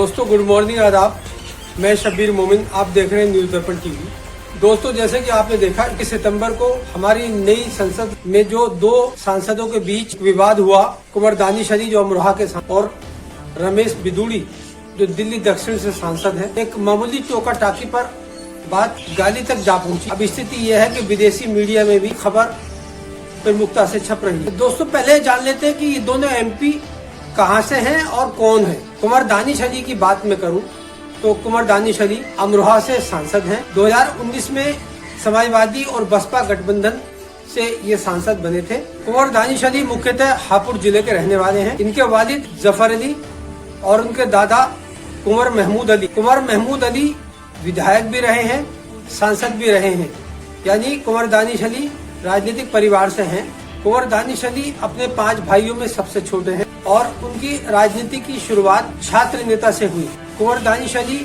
दोस्तों good morning, आदाब। मैं शब्बीर मोमिन, आप देख रहे हैं न्यूज दर्पण टीवी। दोस्तों जैसे कि आपने देखा 21 सितंबर को हमारी नई संसद में जो दो सांसदों के बीच विवाद हुआ, कुंवर दानिश अली जो अमरोहा के और रमेश बिदूड़ी जो दिल्ली दक्षिण से सांसद हैं, एक मामूली टोका टाकी पर बात गाली तक जा पहुंची। अब स्थिति यह है कि विदेशी मीडिया में भी खबर प्रमुखता से छप रही है। दोस्तों पहले जान लेते हैं कि ये दोनों एमपी कहां से हैं और कौन है। कुंवर दानिश अली की बात मैं करूं तो कुंवर दानिश अली अमरोहा से सांसद हैं। 2019 में समाजवादी और बसपा गठबंधन से ये सांसद बने थे। कुंवर दानिश अली मुख्यतः हापुड़ जिले के रहने वाले हैं। इनके वालिद जफर अली और उनके दादा कुंवर महमूद अली विधायक भी रहे हैं, सांसद भी रहे हैं। यानी कुंवर दानिश अली राजनीतिक परिवार से हैं। कुंवर दानिश अली अपने 5 भाइयों में सबसे छोटे हैं और उनकी राजनीति की शुरुआत छात्र नेता से हुई। कुंवर दानिश अली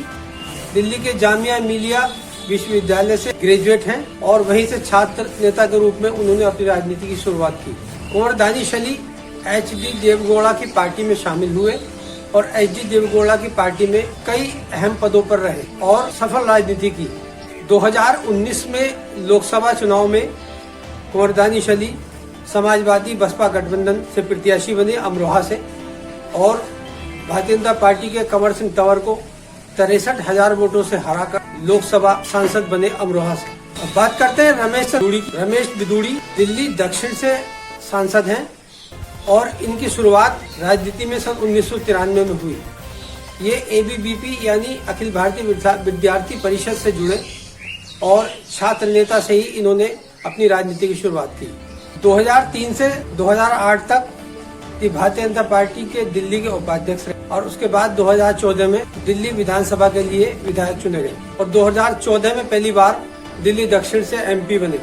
दिल्ली के जामिया मिलिया विश्वविद्यालय से ग्रेजुएट हैं और वहीं से छात्र नेता के रूप में उन्होंने अपनी राजनीति की शुरुआत की। कुंवर दानिश अली एच.डी. देवेगौड़ा की पार्टी में शामिल हुए और एच.डी. देवेगौड़ा की पार्टी में कई अहम पदों पर रहे और सफल राजनीति की। 2019 में लोकसभा चुनाव में कुंवर दानिश अली समाजवादी बसपा गठबंधन से प्रत्याशी बने अमरोहा से और भारतीय जनता पार्टी के कंवर सिंह तंवर को 63,000 वोटों से हराकर लोकसभा सांसद बने अमरोहा से। अब बात करते हैं रमेश बिदूड़ी दिल्ली दक्षिण से सांसद हैं और इनकी शुरुआत राजनीति में सन 1993 में हुई। ये ABVP यानी अखिल भारतीय विद्यार्थी परिषद से जुड़े और छात्र नेता से ही इन्होंने अपनी राजनीति की शुरुआत की। 2003 से 2008 तक भारतीय जनता पार्टी के दिल्ली के उपाध्यक्ष रहे और उसके बाद 2014 में दिल्ली विधानसभा के लिए विधायक चुने गए और 2014 में पहली बार दिल्ली दक्षिण से MP बने।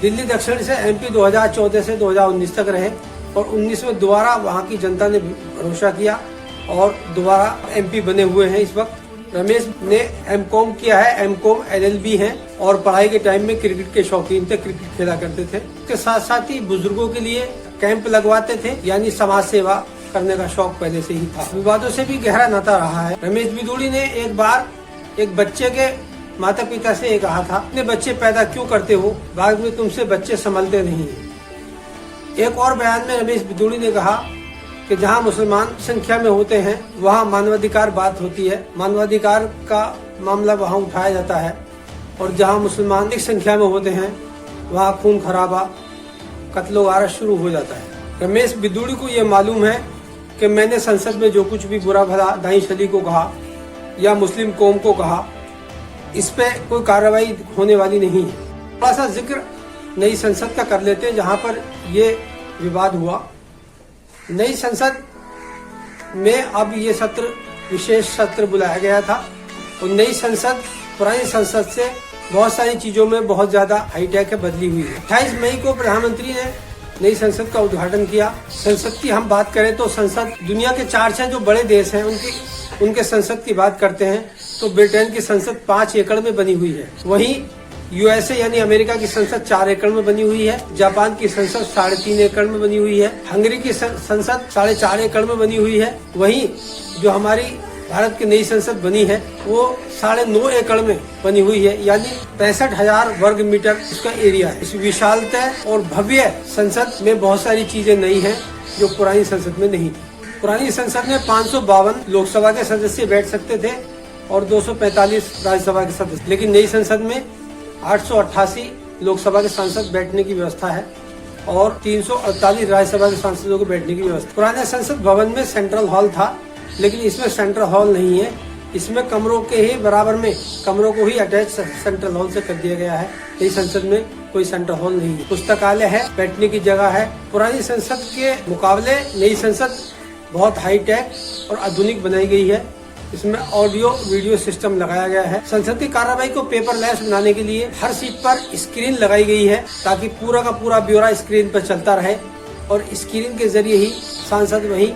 दिल्ली दक्षिण से MP 2014 से 2019 तक रहे और 19 में दोबारा वहां की जनता ने भरोसा किया और दोबारा MP बने हुए हैं। इस वक्त रमेश ने M.Com किया है, M.Com LLB है और पढ़ाई के टाइम में क्रिकेट के शौकीन थे, क्रिकेट खेला करते थे। इसके साथ साथ ही बुजुर्गों के लिए कैंप लगवाते थे, यानी समाज सेवा करने का शौक पहले से ही था। विवादों से भी गहरा नाता रहा है। रमेश बिदूड़ी ने एक बार एक बच्चे के माता पिता से ये कहा था, अपने बच्चे पैदा क्यों करते हो, बाद में तुमसे बच्चे संभलते नहीं। एक और बयान में रमेश बिदूड़ी ने कहा कि जहां मुसलमान संख्या में होते हैं वहां मानवाधिकार बात होती है, मानवाधिकार का मामला वहां उठाया जाता है और जहां मुसलमान एक संख्या में होते हैं वहां खून खराबा, कत्लो गारत शुरू हो जाता है। रमेश बिदूड़ी को ये मालूम है कि मैंने संसद में जो कुछ भी बुरा भला दानिश अली को कहा या मुस्लिम कौम को कहा, इस पे कोई कार्रवाई होने वाली नहीं है। थोड़ा सा जिक्र नई संसद का कर लेते हैं जहां पर ये विवाद हुआ। नई संसद में अब ये सत्र विशेष सत्र बुलाया गया था और नई संसद पुरानी संसद से बहुत सारी चीजों में बहुत ज्यादा हाईटेक है, बदली हुई है। 28 मई को प्रधानमंत्री ने नई संसद का उद्घाटन किया। संसद की हम बात करें तो संसद दुनिया के 4-6 जो बड़े देश हैं उनके संसद की बात करते हैं तो ब्रिटेन की संसद 5 एकड़ में बनी हुई है। वहीं USA यानी अमेरिका की संसद 4 एकड़ में बनी हुई है। जापान की संसद 3.5 एकड़ में बनी हुई है। हंगरी की संसद 4.5 एकड़ में बनी हुई है। वहीं जो हमारी भारत की नई संसद बनी है वो 9.5 एकड़ में बनी हुई है, यानी 65,000 वर्ग मीटर इसका एरिया है। इस विशालता और भव्य संसद में बहुत सारी चीजें नई हैं जो पुरानी संसद में नहीं थी। पुरानी संसद में 552 लोकसभा के सदस्य बैठ सकते थे और 245 राज्यसभा के सदस्य, लेकिन नई संसद में 888 लोकसभा के सांसद बैठने की व्यवस्था है और 348 राज्यसभा के सांसदों को बैठने की व्यवस्था। पुराने संसद भवन में सेंट्रल हॉल था, लेकिन इसमें सेंट्रल हॉल नहीं है। इसमें कमरों के ही बराबर में कमरों को ही अटैच सेंट्रल हॉल से कर दिया गया है। नई संसद में कोई सेंट्रल हॉल नहीं है। पुस्तकालय है, बैठने की जगह है। पुरानी संसद के मुकाबले नई संसद बहुत हाईटेक और आधुनिक बनाई गई है। इसमें ऑडियो वीडियो सिस्टम लगाया गया है। संसद की कार्रवाई को पेपरलेस बनाने के लिए हर सीट पर स्क्रीन लगाई गई है ताकि पूरा का पूरा ब्यौरा स्क्रीन पर चलता रहे और स्क्रीन के जरिए ही सांसद वहीं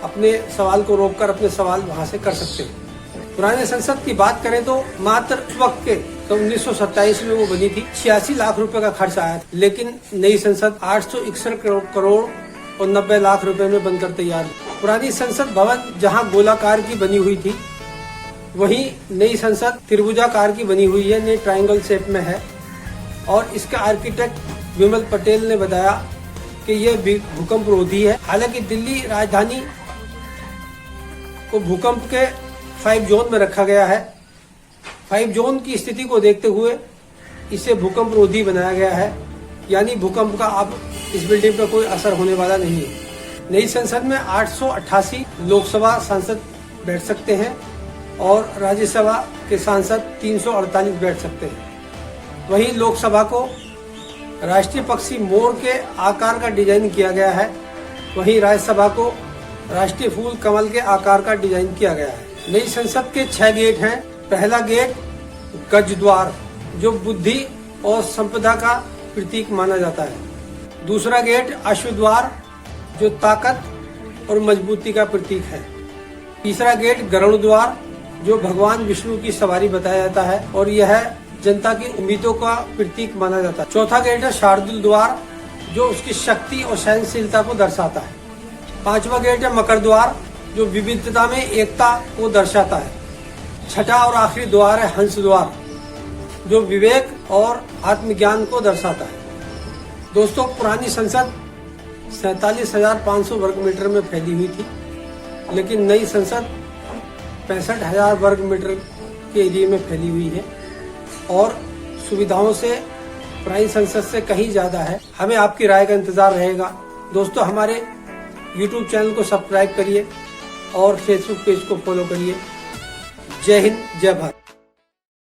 अपने सवाल को रोककर अपने सवाल वहां से कर सकते हैं। पुराने संसद की बात करें तो मात्र उस वक्त के तो 1927 में वो बनी थी। 86 लाख रुपए का खर्च आया, लेकिन नई संसद 861 करोड़ और 90 लाख रुपए में बनकर तैयार। पुरानी संसद भवन जहां गोलाकार की बनी हुई थी, वहीं नई संसद त्रिभुजाकार की बनी हुई है, नई ट्रायंगल शेप में है और इसका आर्किटेक्ट विमल पटेल ने बताया कि यह भूकंप रोधी है। हालांकि दिल्ली राजधानी को भूकंप के 5 जोन में रखा गया है। 5 जोन की स्थिति को देखते हुए इसे भूकंप रोधी बनाया गया है, यानी भूकंप का अब इस बिल्डिंग पर कोई असर होने वाला नहीं है। नई संसद में 888 लोकसभा सांसद बैठ सकते हैं और राज्यसभा के सांसद 348 बैठ सकते हैं। वहीं लोकसभा को राष्ट्रीय पक्षी मोर के आकार का डिजाइन किया गया है, वहीं राज्यसभा को राष्ट्रीय फूल कमल के आकार का डिजाइन किया गया है। नई संसद के 6 गेट हैं। पहला गेट गज द्वार, जो बुद्धि और संपदा का प्रतीक माना जाता है। दूसरा गेट अश्व द्वार, जो ताकत और मजबूती का प्रतीक है। तीसरा गेट गरुड़ द्वार, जो भगवान विष्णु की सवारी बताया जाता है और यह जनता की उम्मीदों का प्रतीक माना जाता है। चौथा गेट है शार्दुल द्वार, जो उसकी शक्ति और सहनशीलता को दर्शाता है। पांचवा गेट है मकर द्वार, जो विविधता में एकता को दर्शाता है। छठा और आखिरी द्वार है हंस द्वार, जो विवेक और आत्मज्ञान को दर्शाता है। दोस्तों, पुरानी संसद 47,500 वर्ग मीटर में फैली हुई थी, लेकिन नई संसद 65,000 वर्ग मीटर के एरिया में फैली हुई है और सुविधाओं से पुरानी संसद से कहीं ज्यादा है। हमें आपकी राय का इंतजार रहेगा। दोस्तों, हमारे YouTube चैनल को सब्सक्राइब करिए और Facebook पेज को फॉलो करिए। जय हिंद, जय भारत।